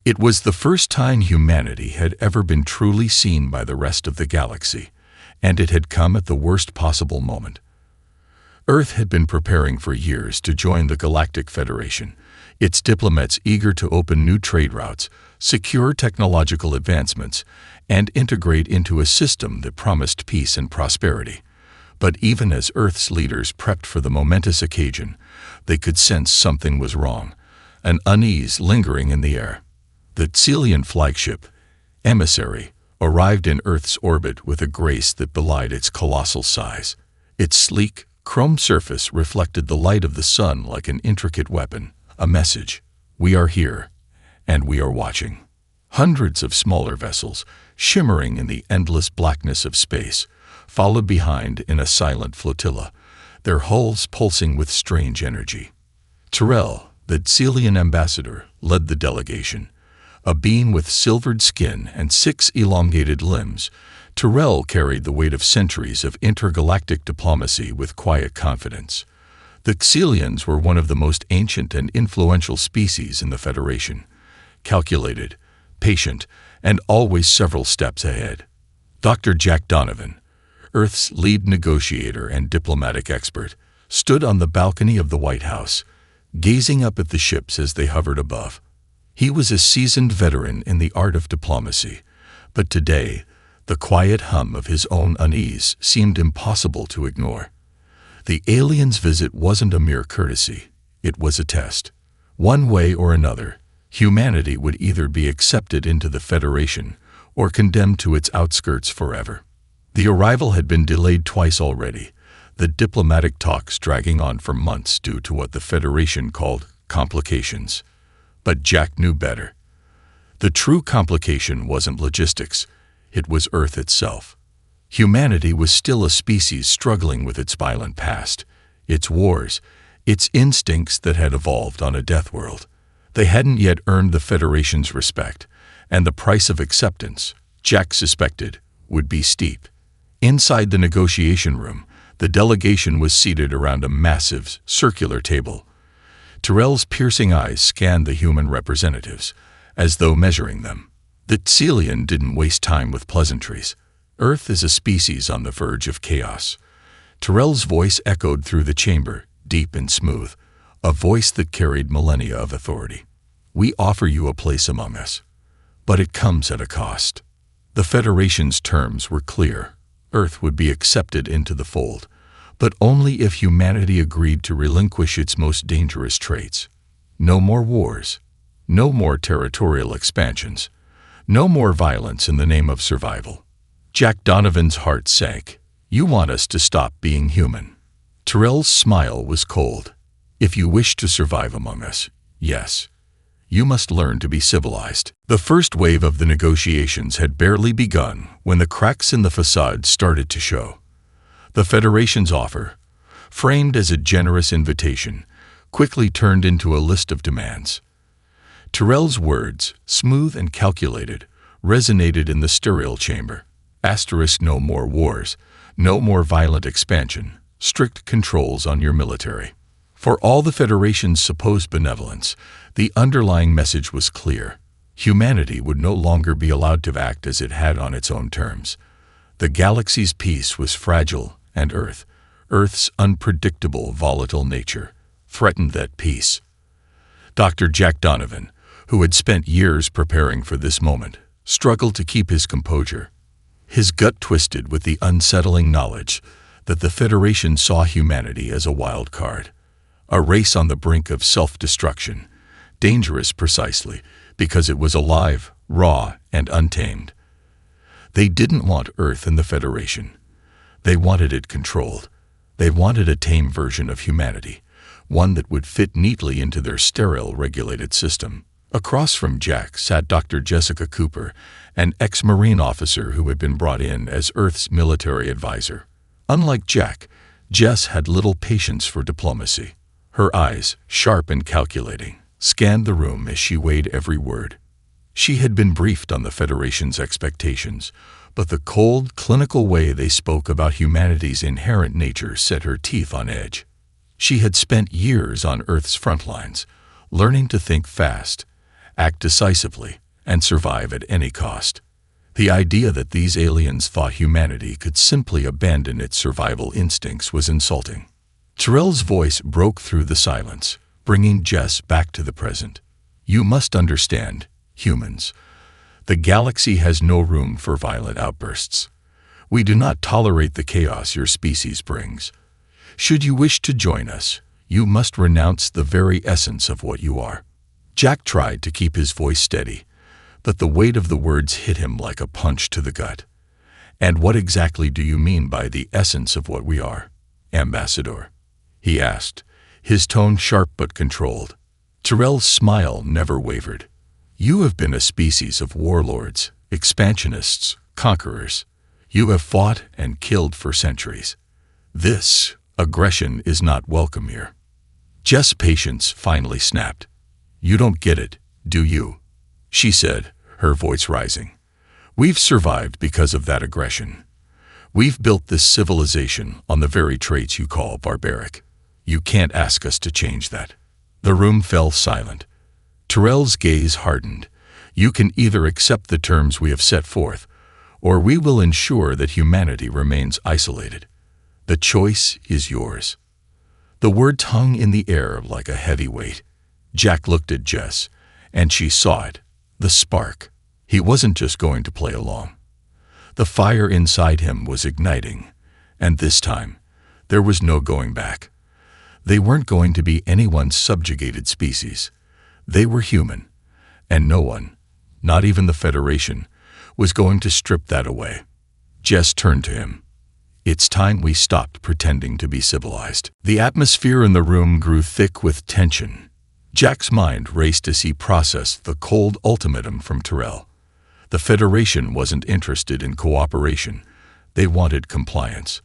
It was the first time humanity had ever been truly seen by the rest of the galaxy, and it had come at the worst possible moment. Earth had been preparing for years to join the Galactic Federation, its diplomats eager to open new trade routes, secure technological advancements, and integrate into a system that promised peace and prosperity. But even as Earth's leaders prepped for the momentous occasion, they could sense something was wrong, an unease lingering in the air. The Celian flagship, Emissary, arrived in Earth's orbit with a grace that belied its colossal size. Its sleek, chrome surface reflected the light of the sun like an intricate weapon, a message: we are here, and we are watching. Hundreds of smaller vessels, shimmering in the endless blackness of space, followed behind in a silent flotilla, their hulls pulsing with strange energy. Tyrell, the Celian ambassador, led the delegation. A being with silvered skin and 6 elongated limbs, Tyrell carried the weight of centuries of intergalactic diplomacy with quiet confidence. The Celians were one of the most ancient and influential species in the Federation, calculated, patient, and always several steps ahead. Dr. Jack Donovan, Earth's lead negotiator and diplomatic expert, stood on the balcony of the White House, gazing up at the ships as they hovered above. He was a seasoned veteran in the art of diplomacy, but today, the quiet hum of his own unease seemed impossible to ignore. The aliens' visit wasn't a mere courtesy, it was a test. One way or another, humanity would either be accepted into the Federation or condemned to its outskirts forever. The arrival had been delayed twice already, the diplomatic talks dragging on for months due to what the Federation called complications. But Jack knew better. The true complication wasn't logistics, it was Earth itself. Humanity was still a species struggling with its violent past, its wars, its instincts that had evolved on a death world. They hadn't yet earned the Federation's respect, and the price of acceptance, Jack suspected, would be steep. Inside the negotiation room, the delegation was seated around a massive, circular table. Tyrell's piercing eyes scanned the human representatives, as though measuring them. The Celian didn't waste time with pleasantries. Earth is a species on the verge of chaos. Tyrell's voice echoed through the chamber, deep and smooth, a voice that carried millennia of authority. We offer you a place among us, but it comes at a cost. The Federation's terms were clear. Earth would be accepted into the fold, but only if humanity agreed to relinquish its most dangerous traits. No more wars, no more territorial expansions, no more violence in the name of survival. Jack Donovan's heart sank. You want us to stop being human. Tyrell's smile was cold. If you wish to survive among us, yes. You must learn to be civilized. The first wave of the negotiations had barely begun when the cracks in the facade started to show. The Federation's offer, framed as a generous invitation, quickly turned into a list of demands. Tyrell's words, smooth and calculated, resonated in the sterile chamber. No more wars, no more violent expansion, strict controls on your military. For all the Federation's supposed benevolence, the underlying message was clear. Humanity would no longer be allowed to act as it had on its own terms. The galaxy's peace was fragile, and Earth's unpredictable, volatile nature, threatened that peace. Dr. Jack Donovan, who had spent years preparing for this moment, struggled to keep his composure. His gut twisted with the unsettling knowledge that the Federation saw humanity as a wild card, a race on the brink of self-destruction, dangerous precisely because it was alive, raw, and untamed. They didn't want Earth in the Federation. They wanted it controlled. They wanted a tame version of humanity, one that would fit neatly into their sterile, regulated system. Across from Jack sat Dr. Jessica Cooper, an ex-Marine officer who had been brought in as Earth's military advisor. Unlike Jack, Jess had little patience for diplomacy. Her eyes, sharp and calculating, scanned the room as she weighed every word. She had been briefed on the Federation's expectations, but the cold, clinical way they spoke about humanity's inherent nature set her teeth on edge. She had spent years on Earth's front lines, learning to think fast, act decisively, and survive at any cost. The idea that these aliens thought humanity could simply abandon its survival instincts was insulting. Tyrell's voice broke through the silence, bringing Jess back to the present. You must understand, humans. The galaxy has no room for violent outbursts. We do not tolerate the chaos your species brings. Should you wish to join us, you must renounce the very essence of what you are. Jack tried to keep his voice steady, but the weight of the words hit him like a punch to the gut. And what exactly do you mean by the essence of what we are, Ambassador? He asked, his tone sharp but controlled. Tyrell's smile never wavered. You have been a species of warlords, expansionists, conquerors. You have fought and killed for centuries. This aggression is not welcome here. Jess' patience finally snapped. You don't get it, do you? She said, her voice rising. We've survived because of that aggression. We've built this civilization on the very traits you call barbaric. You can't ask us to change that. The room fell silent. Tyrell's gaze hardened. You can either accept the terms we have set forth, or we will ensure that humanity remains isolated. The choice is yours. The words hung in the air like a heavy weight. Jack looked at Jess, and she saw it, the spark. He wasn't just going to play along. The fire inside him was igniting, and this time, there was no going back. They weren't going to be anyone's subjugated species. They were human, and no one, not even the Federation, was going to strip that away. Jess turned to him. It's time we stopped pretending to be civilized. The atmosphere in the room grew thick with tension. Jack's mind raced as he processed the cold ultimatum from Tyrell. The Federation wasn't interested in cooperation. They wanted compliance.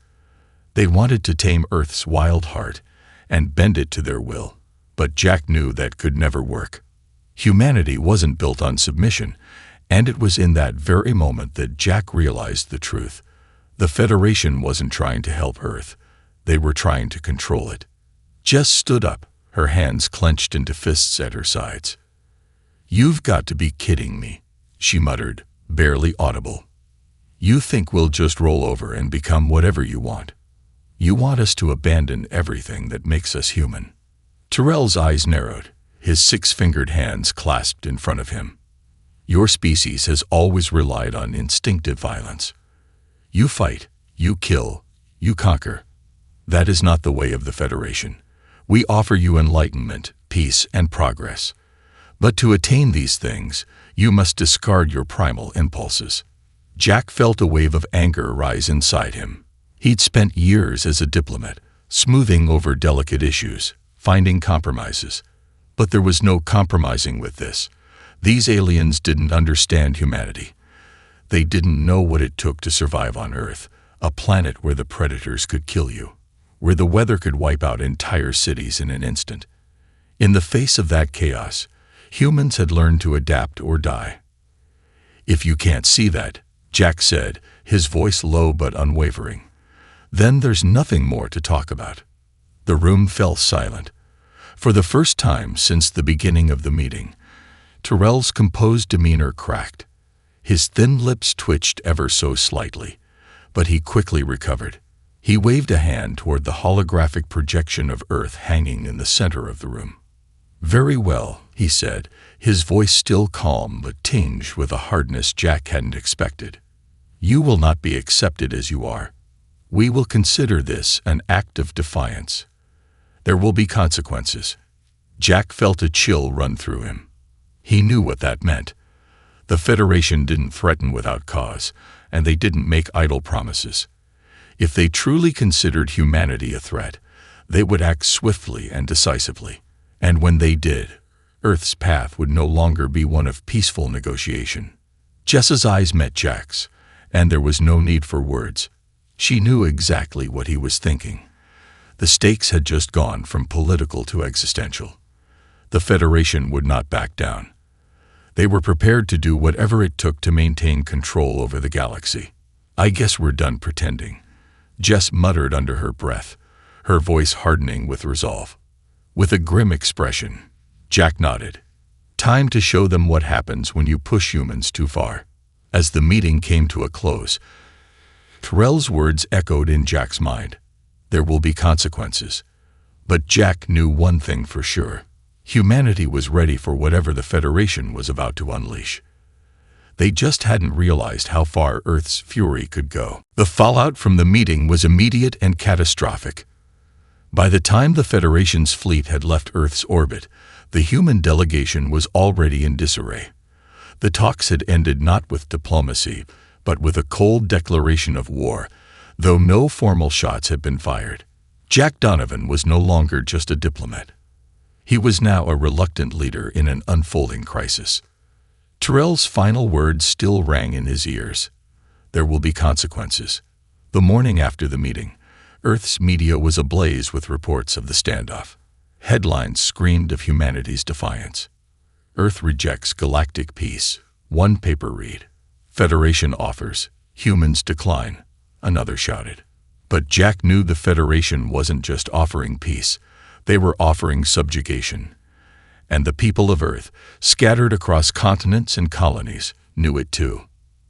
They wanted to tame Earth's wild heart and bend it to their will. But Jack knew that could never work. Humanity wasn't built on submission, and it was in that very moment that Jack realized the truth. The Federation wasn't trying to help Earth. They were trying to control it. Jess stood up, her hands clenched into fists at her sides. You've got to be kidding me, she muttered, barely audible. You think we'll just roll over and become whatever you want. You want us to abandon everything that makes us human. Tyrell's eyes narrowed, his six-fingered hands clasped in front of him. Your species has always relied on instinctive violence. You fight, you kill, you conquer. That is not the way of the Federation. We offer you enlightenment, peace, and progress. But to attain these things, you must discard your primal impulses. Jack felt a wave of anger rise inside him. He'd spent years as a diplomat, smoothing over delicate issues, finding compromises. But there was no compromising with this. These aliens didn't understand humanity. They didn't know what it took to survive on Earth, a planet where the predators could kill you, where the weather could wipe out entire cities in an instant. In the face of that chaos, humans had learned to adapt or die. If you can't see that, Jack said, his voice low but unwavering, then there's nothing more to talk about. The room fell silent. For the first time since the beginning of the meeting, Tyrell's composed demeanor cracked. His thin lips twitched ever so slightly, but he quickly recovered. He waved a hand toward the holographic projection of Earth hanging in the center of the room. Very well, he said, his voice still calm but tinged with a hardness Jack hadn't expected. You will not be accepted as you are. We will consider this an act of defiance. There will be consequences. Jack felt a chill run through him. He knew what that meant. The Federation didn't threaten without cause, and they didn't make idle promises. If they truly considered humanity a threat, they would act swiftly and decisively. And when they did, Earth's path would no longer be one of peaceful negotiation. Jess's eyes met Jack's, and there was no need for words. She knew exactly what he was thinking. The stakes had just gone from political to existential. The Federation would not back down. They were prepared to do whatever it took to maintain control over the galaxy. I guess we're done pretending, Jess muttered under her breath, her voice hardening with resolve. With a grim expression, Jack nodded. Time to show them what happens when you push humans too far. As the meeting came to a close, Tyrell's words echoed in Jack's mind. There will be consequences. But Jack knew one thing for sure. Humanity was ready for whatever the Federation was about to unleash. They just hadn't realized how far Earth's fury could go. The fallout from the meeting was immediate and catastrophic. By the time the Federation's fleet had left Earth's orbit, the human delegation was already in disarray. The talks had ended not with diplomacy, but with a cold declaration of war, though no formal shots had been fired. Jack Donovan was no longer just a diplomat. He was now a reluctant leader in an unfolding crisis. Tyrell's final words still rang in his ears. There will be consequences. The morning after the meeting, Earth's media was ablaze with reports of the standoff. Headlines screamed of humanity's defiance. Earth rejects galactic peace. One paper read. Federation offers. Humans decline. Another shouted. But Jack knew the Federation wasn't just offering peace. They were offering subjugation. And the people of Earth, scattered across continents and colonies, knew it too.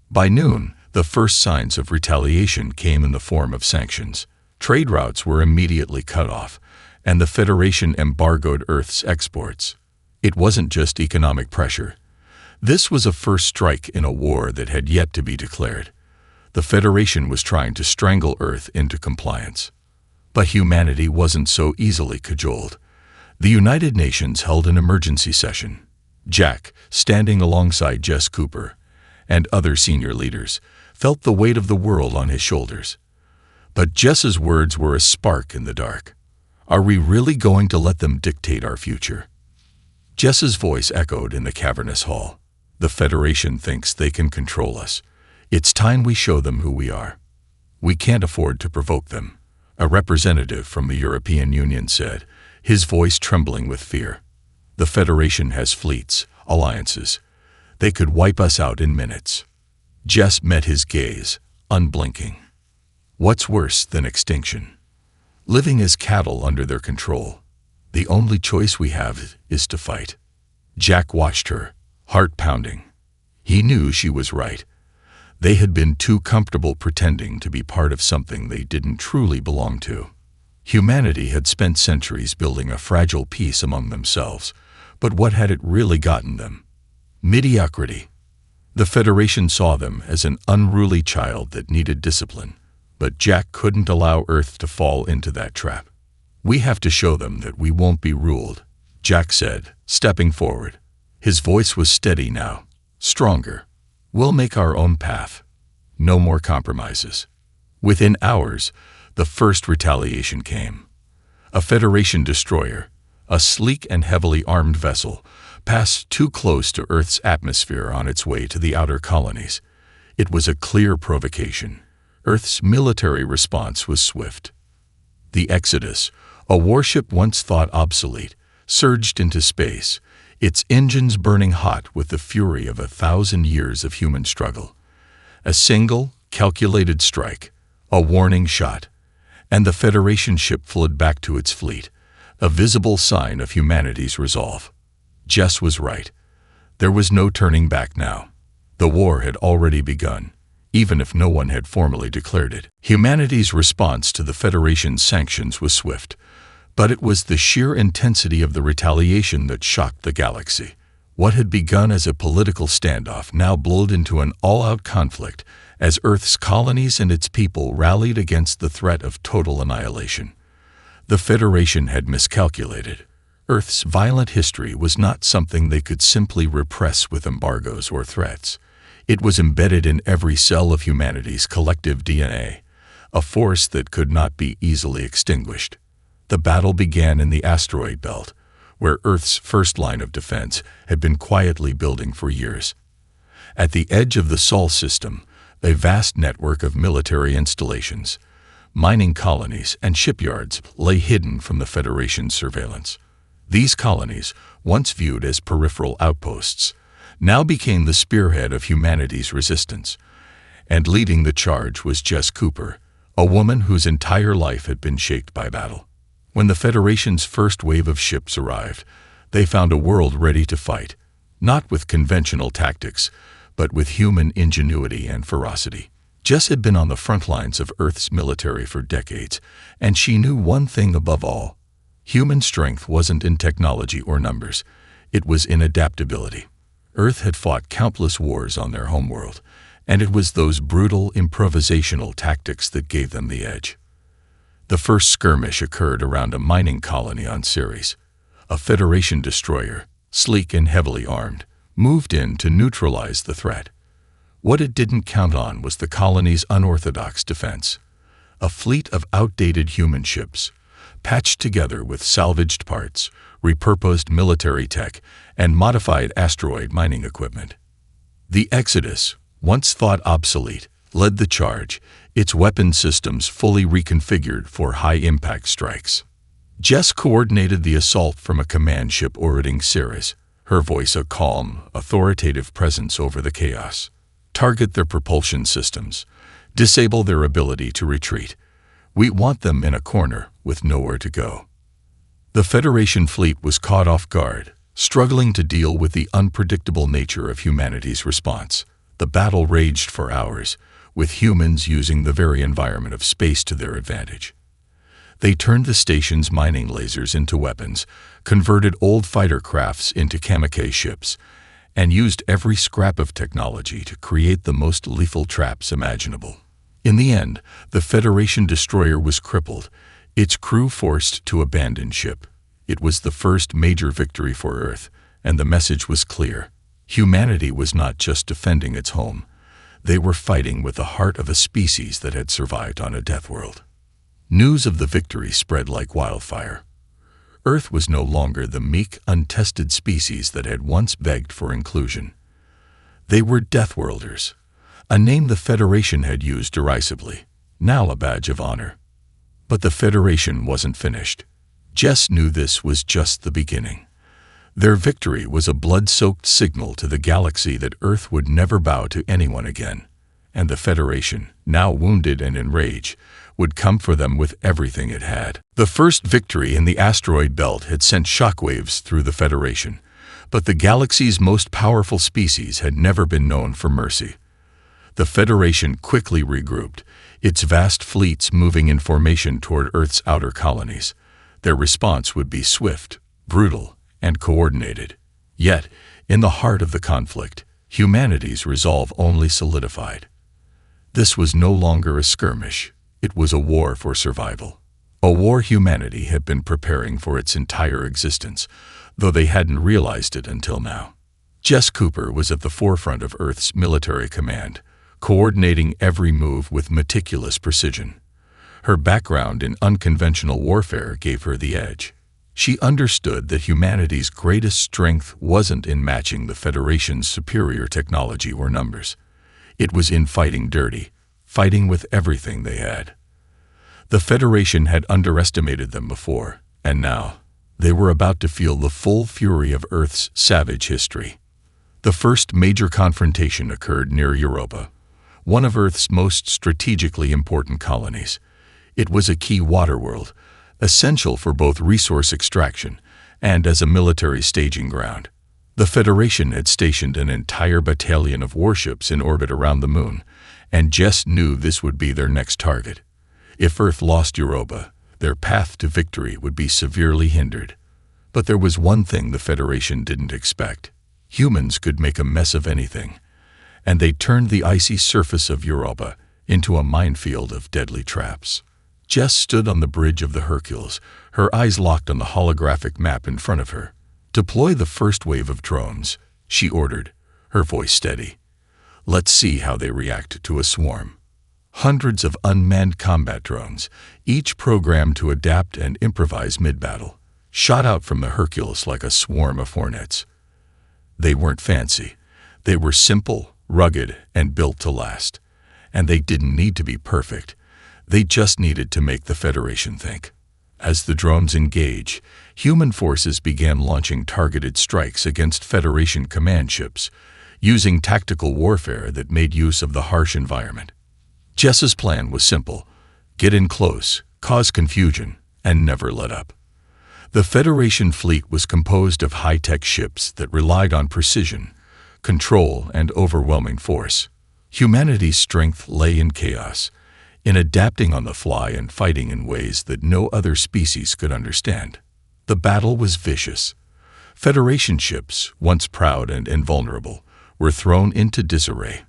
By noon, the first signs of retaliation came in the form of sanctions. Trade routes were immediately cut off, and the Federation embargoed Earth's exports. It wasn't just economic pressure. This was a first strike in a war that had yet to be declared. The Federation was trying to strangle Earth into compliance. But humanity wasn't so easily cajoled. The United Nations held an emergency session. Jack, standing alongside Jess Cooper and other senior leaders, felt the weight of the world on his shoulders. But Jess's words were a spark in the dark. Are we really going to let them dictate our future? Jess's voice echoed in the cavernous hall. The Federation thinks they can control us. It's time we show them who we are. We can't afford to provoke them, a representative from the European Union said, his voice trembling with fear. The Federation has fleets, alliances. They could wipe us out in minutes. Jess met his gaze, unblinking. What's worse than extinction? Living as cattle under their control. The only choice we have is to fight. Jack watched her, heart pounding. He knew she was right. They had been too comfortable pretending to be part of something they didn't truly belong to. Humanity had spent centuries building a fragile peace among themselves, but what had it really gotten them? Mediocrity. The Federation saw them as an unruly child that needed discipline, but Jack couldn't allow Earth to fall into that trap. We have to show them that we won't be ruled, Jack said, stepping forward. His voice was steady now, stronger. We'll make our own path. No more compromises. Within hours, the first retaliation came. A Federation destroyer, a sleek and heavily armed vessel, passed too close to Earth's atmosphere on its way to the outer colonies. It was a clear provocation. Earth's military response was swift. The Exodus, a warship once thought obsolete, surged into space, its engines burning hot with the fury of 1,000 years of human struggle. A single, calculated strike, a warning shot, and the Federation ship fled back to its fleet, a visible sign of humanity's resolve. Jess was right. There was no turning back now. The war had already begun, even if no one had formally declared it. Humanity's response to the Federation's sanctions was swift, but it was the sheer intensity of the retaliation that shocked the galaxy. What had begun as a political standoff now blowed into an all-out conflict as Earth's colonies and its people rallied against the threat of total annihilation. The Federation had miscalculated. Earth's violent history was not something they could simply repress with embargoes or threats. It was embedded in every cell of humanity's collective DNA, a force that could not be easily extinguished. The battle began in the asteroid belt, where Earth's first line of defense had been quietly building for years. At the edge of the Sol system, a vast network of military installations, mining colonies, and shipyards lay hidden from the Federation's surveillance. These colonies, once viewed as peripheral outposts, now became the spearhead of humanity's resistance. And leading the charge was Jess Cooper, a woman whose entire life had been shaped by battle. When the Federation's first wave of ships arrived, they found a world ready to fight, not with conventional tactics, but with human ingenuity and ferocity. Jess had been on the front lines of Earth's military for decades, and she knew one thing above all. Human strength wasn't in technology or numbers. It was in adaptability. Earth had fought countless wars on their homeworld, and it was those brutal improvisational tactics that gave them the edge. The first skirmish occurred around a mining colony on Ceres. A Federation destroyer, sleek and heavily armed, moved in to neutralize the threat. What it didn't count on was the colony's unorthodox defense. A fleet of outdated human ships, patched together with salvaged parts, repurposed military tech, and modified asteroid mining equipment. The Exodus, once thought obsolete, led the charge, its weapon systems fully reconfigured for high-impact strikes. Jess coordinated the assault from a command ship orbiting Ceres, her voice a calm, authoritative presence over the chaos. Target their propulsion systems. Disable their ability to retreat. We want them in a corner with nowhere to go. The Federation fleet was caught off guard, struggling to deal with the unpredictable nature of humanity's response. The battle raged for hours, with humans using the very environment of space to their advantage. They turned the station's mining lasers into weapons, converted old fighter crafts into kamikaze ships, and used every scrap of technology to create the most lethal traps imaginable. In the end, the Federation destroyer was crippled, its crew forced to abandon ship. It was the first major victory for Earth, and the message was clear. Humanity was not just defending its home. They were fighting with the heart of a species that had survived on a death world. News of the victory spread like wildfire. Earth was no longer the meek, untested species that had once begged for inclusion. They were Deathworlders, a name the Federation had used derisively, now a badge of honor. But the Federation wasn't finished. Jess knew this was just the beginning. Their victory was a blood-soaked signal to the galaxy that Earth would never bow to anyone again, and the Federation, now wounded and enraged, would come for them with everything it had. The first victory in the asteroid belt had sent shockwaves through the Federation, but the galaxy's most powerful species had never been known for mercy. The Federation quickly regrouped, its vast fleets moving in formation toward Earth's outer colonies. Their response would be swift, brutal, and coordinated. Yet, in the heart of the conflict, humanity's resolve only solidified. This was no longer a skirmish. It was a war for survival. A war humanity had been preparing for its entire existence, though they hadn't realized it until now. Jess Cooper was at the forefront of Earth's military command, coordinating every move with meticulous precision. Her background in unconventional warfare gave her the edge. She understood that humanity's greatest strength wasn't in matching the Federation's superior technology or numbers. It was in fighting dirty, fighting with everything they had. The Federation had underestimated them before, and now they were about to feel the full fury of Earth's savage history. The first major confrontation occurred near Europa, one of Earth's most strategically important colonies. It was a key water world, essential for both resource extraction and as a military staging ground. The Federation had stationed an entire battalion of warships in orbit around the moon, and Jess knew this would be their next target. If Earth lost Europa, their path to victory would be severely hindered. But there was one thing the Federation didn't expect. Humans could make a mess of anything, and they turned the icy surface of Europa into a minefield of deadly traps. Jess stood on the bridge of the Hercules, her eyes locked on the holographic map in front of her. "Deploy the first wave of drones," she ordered, her voice steady. "Let's see how they react to a swarm." Hundreds of unmanned combat drones, each programmed to adapt and improvise mid-battle, shot out from the Hercules like a swarm of hornets. They weren't fancy. They were simple, rugged, and built to last. And they didn't need to be perfect. They just needed to make the Federation think. As the drones engaged, human forces began launching targeted strikes against Federation command ships, using tactical warfare that made use of the harsh environment. Jess's plan was simple: get in close, cause confusion, and never let up. The Federation fleet was composed of high-tech ships that relied on precision, control, and overwhelming force. Humanity's strength lay in chaos, in adapting on the fly and fighting in ways that no other species could understand. The battle was vicious. Federation ships, once proud and invulnerable, were thrown into disarray.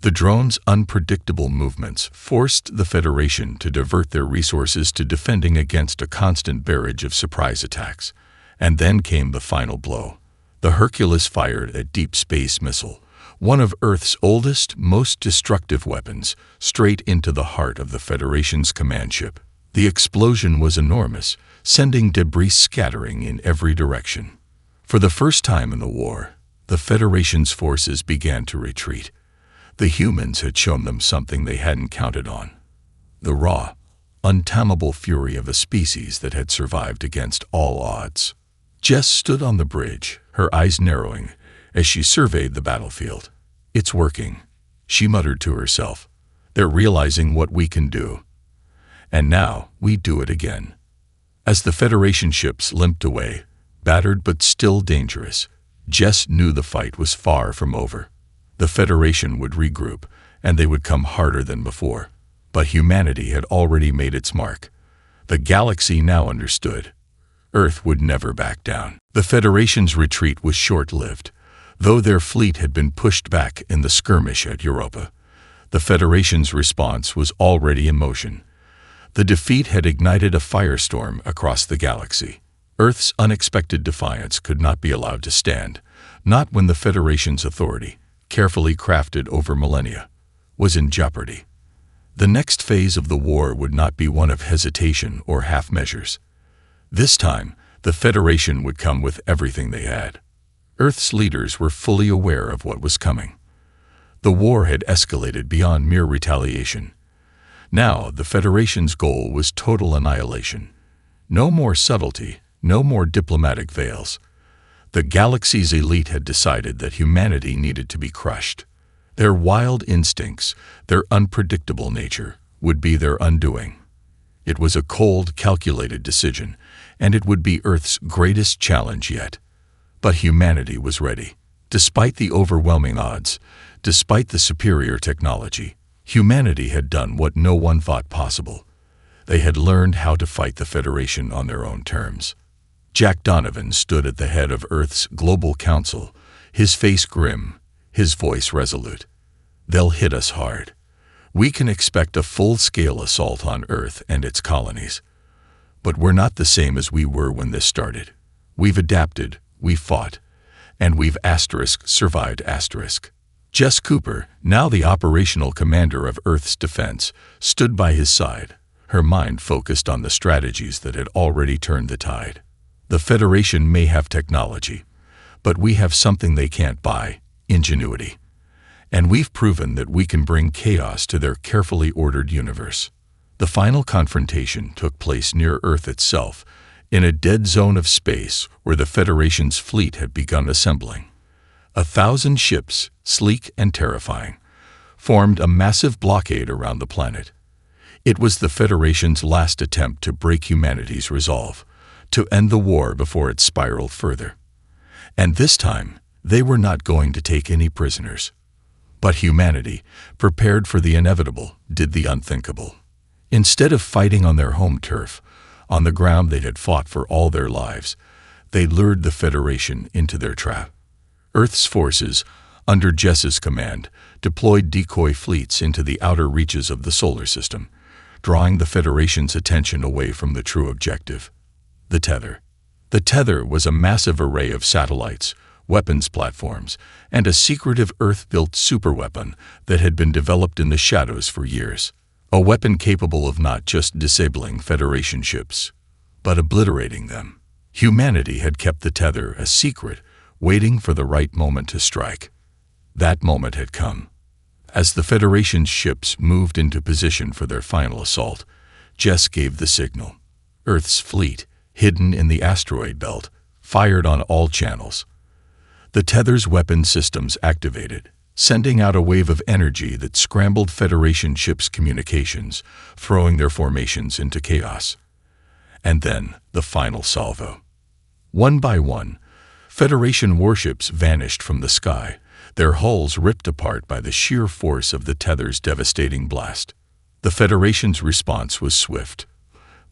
The drones' unpredictable movements forced the Federation to divert their resources to defending against a constant barrage of surprise attacks. And then came the final blow. The Hercules fired a deep space missile, one of Earth's oldest, most destructive weapons, straight into the heart of the Federation's command ship. The explosion was enormous, sending debris scattering in every direction. For the first time in the war, the Federation's forces began to retreat. The humans had shown them something they hadn't counted on. The raw, untamable fury of a species that had survived against all odds. Jess stood on the bridge, her eyes narrowing, as she surveyed the battlefield. "It's working," she muttered to herself. "They're realizing what we can do. And now we do it again." As the Federation ships limped away, battered but still dangerous, Jess knew the fight was far from over. The Federation would regroup, and they would come harder than before. But humanity had already made its mark. The galaxy now understood. Earth would never back down. The Federation's retreat was short-lived. Though their fleet had been pushed back in the skirmish at Europa, the Federation's response was already in motion. The defeat had ignited a firestorm across the galaxy. Earth's unexpected defiance could not be allowed to stand, not when the Federation's authority, carefully crafted over millennia, was in jeopardy. The next phase of the war would not be one of hesitation or half measures. This time, the Federation would come with everything they had. Earth's leaders were fully aware of what was coming. The war had escalated beyond mere retaliation. Now, the Federation's goal was total annihilation. No more subtlety, no more diplomatic veils. The galaxy's elite had decided that humanity needed to be crushed. Their wild instincts, their unpredictable nature, would be their undoing. It was a cold, calculated decision, and it would be Earth's greatest challenge yet. But humanity was ready. Despite the overwhelming odds, despite the superior technology, humanity had done what no one thought possible. They had learned how to fight the Federation on their own terms. Jack Donovan stood at the head of Earth's Global Council, his face grim, his voice resolute. "They'll hit us hard. We can expect a full-scale assault on Earth and its colonies. But we're not the same as we were when this started. We've adapted, we've fought, and we've survived. Jess Cooper, now the operational commander of Earth's defense, stood by his side, her mind focused on the strategies that had already turned the tide. The Federation may have technology, but we have something they can't buy: ingenuity. And we've proven that we can bring chaos to their carefully ordered universe. The final confrontation took place near Earth itself, in a dead zone of space where the Federation's fleet had begun assembling. 1,000 ships, sleek and terrifying, formed a massive blockade around the planet. It was the Federation's last attempt to break humanity's resolve, to end the war before it spiraled further. And this time, they were not going to take any prisoners. But humanity, prepared for the inevitable, did the unthinkable. Instead of fighting on their home turf, on the ground they had fought for all their lives, they lured the Federation into their trap. Earth's forces, under Jess's command, deployed decoy fleets into the outer reaches of the solar system, drawing the Federation's attention away from the true objective: the Tether. The Tether was a massive array of satellites, weapons platforms, and a secretive Earth-built superweapon that had been developed in the shadows for years. A weapon capable of not just disabling Federation ships, but obliterating them. Humanity had kept the Tether a secret, waiting for the right moment to strike. That moment had come. As the Federation's ships moved into position for their final assault, Jess gave the signal. Earth's fleet, hidden in the asteroid belt, fired on all channels. The Tether's weapon systems activated, sending out a wave of energy that scrambled Federation ships' communications, throwing their formations into chaos. And then the final salvo. One by one, Federation warships vanished from the sky, their hulls ripped apart by the sheer force of the tether's devastating blast. The Federation's response was swift.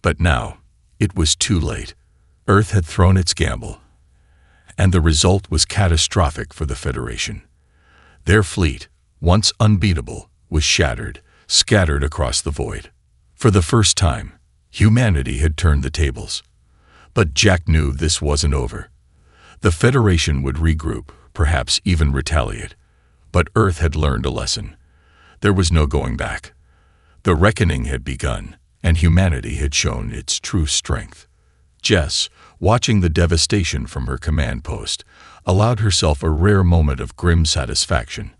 But now, it was too late. Earth had thrown its gamble, and the result was catastrophic for the Federation. Their fleet, once unbeatable, was shattered, scattered across the void. For the first time, humanity had turned the tables. But Jack knew this wasn't over. The Federation would regroup, perhaps even retaliate. But Earth had learned a lesson. There was no going back. The reckoning had begun, and humanity had shown its true strength. Jess, watching the devastation from her command post, allowed herself a rare moment of grim satisfaction.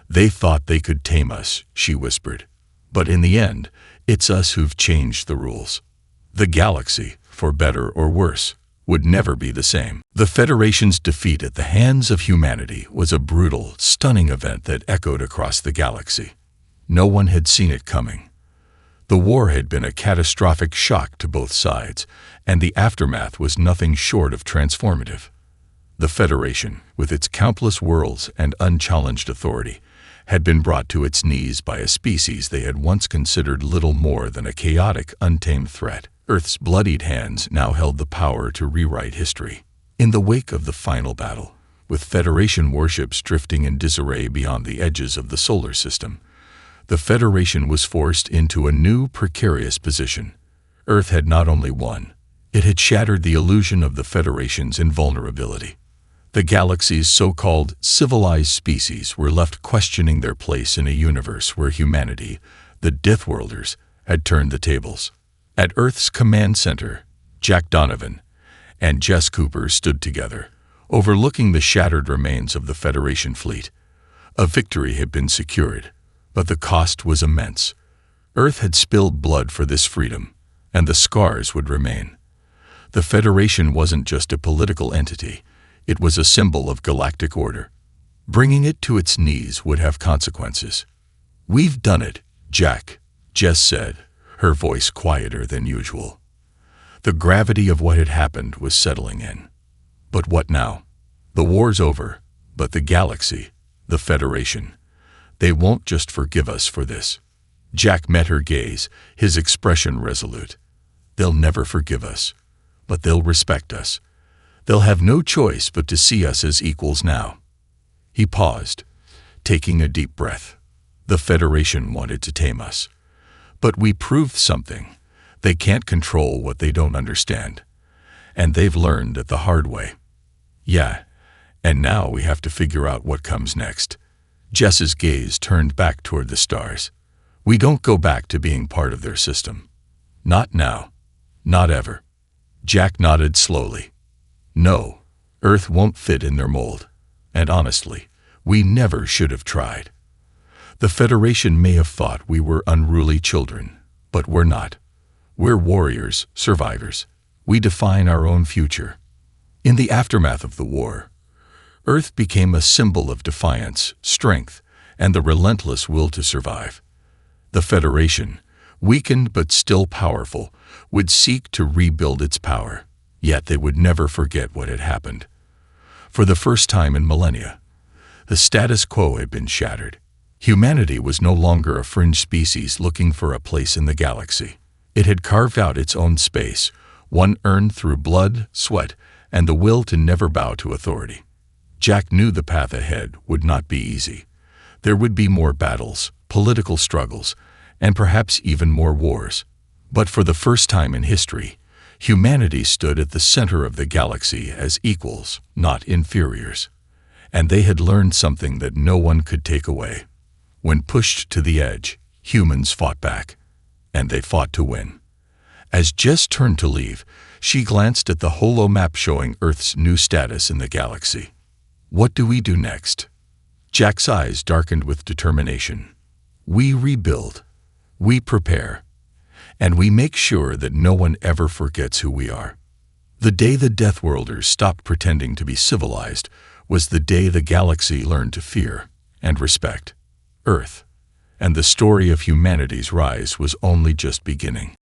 "They thought they could tame us," she whispered. "But in the end, it's us who've changed the rules. The galaxy, for better or worse, would never be the same." The Federation's defeat at the hands of humanity was a brutal, stunning event that echoed across the galaxy. No one had seen it coming. The war had been a catastrophic shock to both sides, and the aftermath was nothing short of transformative. The Federation, with its countless worlds and unchallenged authority, had been brought to its knees by a species they had once considered little more than a chaotic, untamed threat. Earth's bloodied hands now held the power to rewrite history. In the wake of the final battle, with Federation warships drifting in disarray beyond the edges of the solar system, the Federation was forced into a new, precarious position. Earth had not only won, it had shattered the illusion of the Federation's invulnerability. The galaxy's so-called civilized species were left questioning their place in a universe where humanity, the Deathworlders, had turned the tables. At Earth's command center, Jack Donovan and Jess Cooper stood together, overlooking the shattered remains of the Federation fleet. A victory had been secured, but the cost was immense. Earth had spilled blood for this freedom, and the scars would remain. The Federation wasn't just a political entity, it was a symbol of galactic order. Bringing it to its knees would have consequences. "We've done it, Jack," Jess said, her voice quieter than usual. The gravity of what had happened was settling in. But what now? The war's over, but the galaxy, the Federation, they won't just forgive us for this. Jack met her gaze, his expression resolute. They'll never forgive us, but they'll respect us. They'll have no choice but to see us as equals now. He paused, taking a deep breath. The Federation wanted to tame us. But we proved something. They can't control what they don't understand. And they've learned it the hard way. Yeah, and now we have to figure out what comes next. Jess's gaze turned back toward the stars. We don't go back to being part of their system. Not now. Not ever. Jack nodded slowly. No, Earth won't fit in their mold. And honestly, we never should have tried. The Federation may have thought we were unruly children, but we're not. We're warriors, survivors. We define our own future. In the aftermath of the war, Earth became a symbol of defiance, strength, and the relentless will to survive. The Federation, weakened but still powerful, would seek to rebuild its power, yet they would never forget what had happened. For the first time in millennia, the status quo had been shattered. Humanity was no longer a fringe species looking for a place in the galaxy. It had carved out its own space, one earned through blood, sweat, and the will to never bow to authority. Jack knew the path ahead would not be easy. There would be more battles, political struggles, and perhaps even more wars. But for the first time in history, humanity stood at the center of the galaxy as equals, not inferiors. And they had learned something that no one could take away. When pushed to the edge, humans fought back, and they fought to win. As Jess turned to leave, she glanced at the holo map showing Earth's new status in the galaxy. What do we do next? Jack's eyes darkened with determination. We rebuild, we prepare, and we make sure that no one ever forgets who we are. The day the Deathworlders stopped pretending to be civilized was the day the galaxy learned to fear and respect Earth, and the story of humanity's rise was only just beginning.